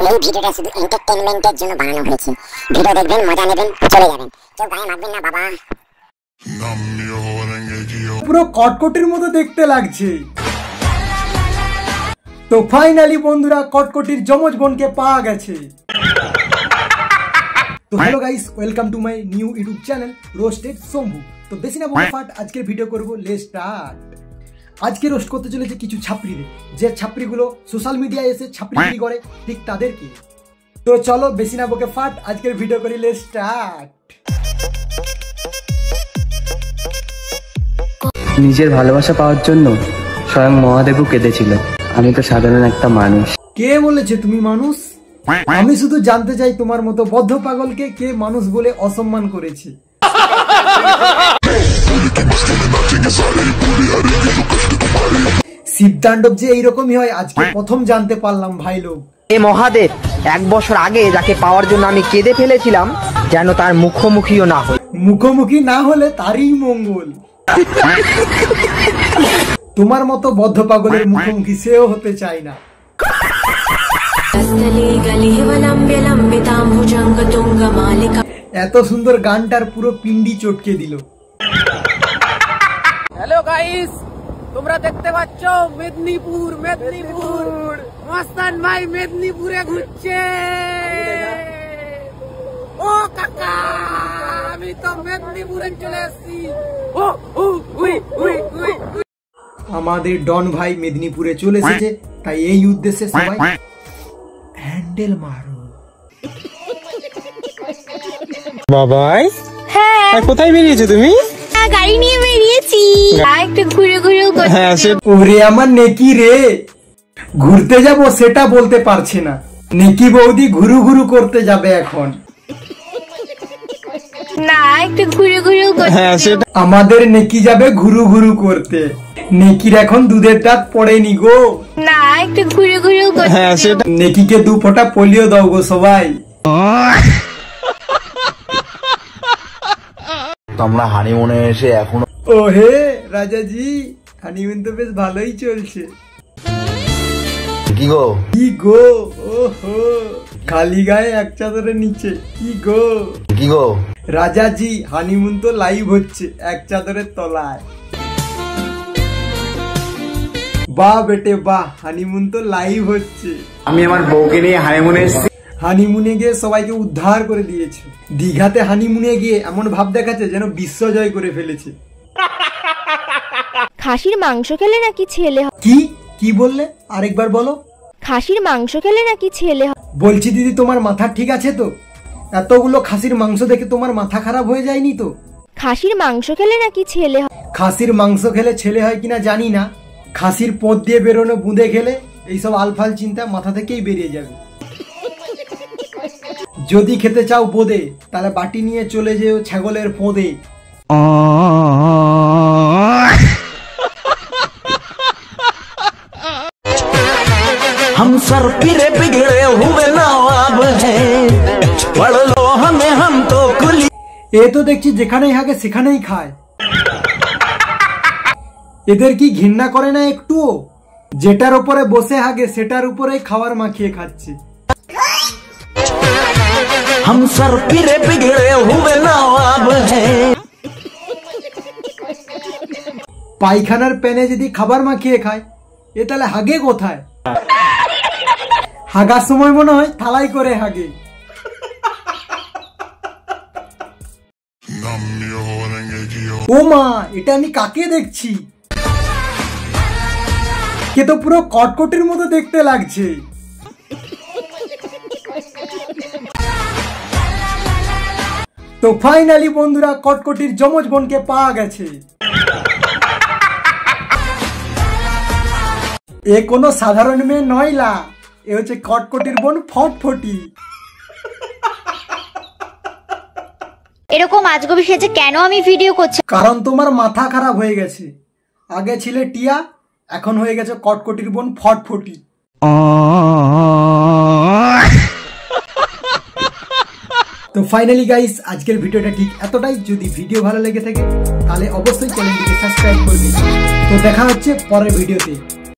এই ভিডিওটা শুধু এন্টারটেইনমেন্টের জন্য বানানো হয়েছে। ভিডিও দেখবেন, মজা নেবেন, চলে যাবেন। কেউ গায়ে মারবেন না বাবা। পুরো কটকটির মতো দেখতে লাগছে। তো ফাইনালি বন্ধুরা কটকটির যমজ বোনকে পাওয়া গেছে। তো hello guys, welcome to my new YouTube channel roasted Shambhu. তো বেশি না বলে ফাট আজকের ভিডিও করব, লেটস স্টার্ট। আজকে রোস্ট করতে চলেছে কিছু ছাপড়িরে, যে ছাপড়িগুলো সোশ্যাল মিডিয়ায় এসে ছাপড়িগিরি করে, ঠিক তাদেরকে। তো চলো বেশি না বকে ফাট আজকের ভিডিও করি, লেটস স্টার্ট। নিজের ভালোবাসা পাওয়ার জন্য স্বয়ং মহাদেবও কেঁদেছিল। আমি তো সাধারণ একটা মানুষ। কে বলেছে তুমি মানুষ? আমি শুধু জানতে চাই তোমার মতো বদ্ধ পাগলকে কে মানুষ বলে অসম্মান করেছে। শিবতাণ্ডব যে এইরকমই হয় আজকে প্রথম জানতে পারলাম ভাই লোক। এ মহাদেব, 1 বছর আগে যাকে পাওয়ার জন্য আমি কেঁদে ফেলেছিলাম, যেন তার মুখোমুখিও না হয়। মুখোমুখি না হলে তারই মঙ্গল। তোমার মতো বদ্ধ পাগলের মুখোমুখি সেও হতে চায় না। এত সুন্দর গানটার পুরো পিন্ডি চটকে দিল। হ্যালো গাইস, তোমরা দেখতে পাচ্ছ মেদিনীপুর মস্তান ভাই মেদিনীপুরে ঘুরছে। ও কাকা, আমি তো মেদিনীপুরে চলে এসেছি। আমাদের ডন ভাই মেদিনীপুরে চলে এসেছে, তাই এই উদ্দেশ্যে সবাই হ্যান্ডেল মারো। বাবাই, হ্যাঁ কোথায় বেরিয়েছো তুমি? গাড়ি নিয়ে বেরিয়েছি, একটু ঘুরে ঘুরে। ওরে আমার নেকি রে, ঘুরতে যাব সেটা বলতে পারছে না। নেকি বৌদি ঘুরু ঘুরু করতে যাবে এখন। না, একটু ঘুরে ঘুরে। আমাদের নেকি যাবে ঘুরু ঘুরু করতে। নেকির এখন দুধের দাঁত পড়েনি গো। না, একটু ঘুরে ঘুরে। নেকিকে 2 ফোঁটা পোলিও দাও গো সবাই। আমরা হানিমুনে এসে এখনো। ও হে রাজাজি, হানিমুন তো বেশ ভালোই চলছে। কি গো কি গো, ওহো খালি গায়ে এক চাদরের নিচে, কি গো কি গো রাজাজি, হানিমুন তো লাইভ হচ্ছে এক চাদরের তলায়। বাহ বেটে বাহ, হানিমুন তো লাইভ হচ্ছে। আমি আমার বউকে নিয়ে হানিমুনে এসেছি। হানিমুনে গিয়ে সবাইকে উদ্ধার করে দিয়েছে। দীঘাতে হানিমুনে গিয়ে এমন ভাব দেখাচ্ছে যেন বিশ্ব জয় করে ফেলেছে। খাসির মাংস খেলে নাকি ছেলে হয়? কি কি বললে? আরেকবার বলো। খাসির মাংস খেলে নাকি ছেলে হয়? বলছি দিদি, তোমার মাথা ঠিক আছে তো? এতগুলো খাসির মাংস দেখে তোমার মাথা খারাপ হয়ে যায়নি তো? খাসির মাংস খেলে নাকি ছেলে হয়? খাসির মাংস খেলে ছেলে হয় কিনা জানি না, খাসির পদ দিয়ে বেরোনো বুঁদে খেলে এইসব আলফাল চিন্তা মাথা থেকেই বেরিয়ে যাবে। যদি খেতে চাও বোদে, তাহলে বাটি নিয়ে চলে যেও ছাগলের পোঁদে। हम सर फिरे बिगड़े हुए नवाब हैं, पढ़ लो हमें हम तो कुली। এ তো দেখছি যেখানেই হাগে সেখানেই খায়। এদের কি ঘৃণা করে না একটুও? যেটার উপরে বসে হাগে সেটার উপরেই খাবার মাখিয়ে খাচ্ছে। हम सर फिरे बिगड़े हुए नवाब हैं। পায়খানার প্যানে যদি খাবার মাখিয়ে খায়, এ তাহলে হাগে কোথায়? হাগার সময় মনে হয় থালাই করে হাগে। ও মা, এটা আমি কাকে দেখছি? কে তো পুরো কটকটির মতো দেখতে লাগছে। তো ফাইনালি বন্ধুরা কটকটির যমজ বোনকে পাওয়া গেছে। এ কোনো সাধারণ মেয়ে নয়লা, এ হচ্ছে কটকটির বোন ফটফটি। এরকম আজগবি সেজে কেন আমি ভিডিও করছি? কারণ তোমার মাথা খারাপ হয়ে গেছে। আগে ছিলে টিয়া, এখন হয়ে গেছে কটকটির বোন ফটফটি। তো ফাইনালি গাইস, আজকের ভিডিওটা ঠিক এতটাই। যদি ভিডিও ভালো লেগে থাকে তাহলে অবশ্যই চ্যানেলটিকে সাবস্ক্রাইব করবে। তো দেখা হচ্ছে পরের ভিডিওতে।